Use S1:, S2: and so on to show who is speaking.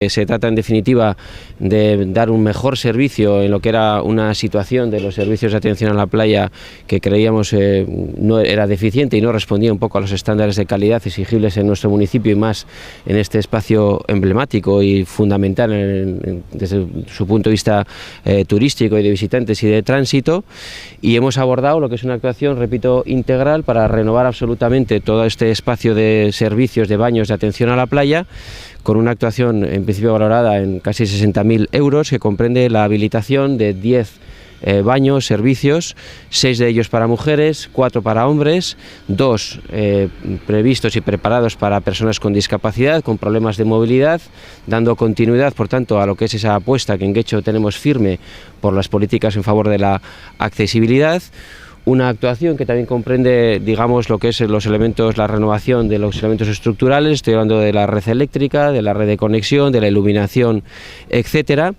S1: Se trata en definitiva de dar un mejor servicio en lo que era una situación de los servicios de atención a la playa que creíamos no era deficiente y no respondía un poco a los estándares de calidad exigibles en nuestro municipio y más en este espacio emblemático y fundamental desde su punto de vista turístico y de visitantes y de tránsito, y hemos abordado lo que es una actuación, repito, integral para renovar absolutamente todo este espacio de servicios de baños de atención a la playa, con una actuación en principio valorada en casi 60.000 euros, que comprende la habilitación de 10 baños, servicios, 6 de ellos para mujeres, 4 para hombres, 2 previstos y preparados para personas con discapacidad, con problemas de movilidad, dando continuidad, por tanto, a lo que es esa apuesta que en Getxo tenemos firme por las políticas en favor de la accesibilidad. Una actuación que también comprende, digamos, lo que es los elementos, la renovación de los elementos estructurales, estoy hablando de la red eléctrica, de la red de conexión, de la iluminación, etcétera.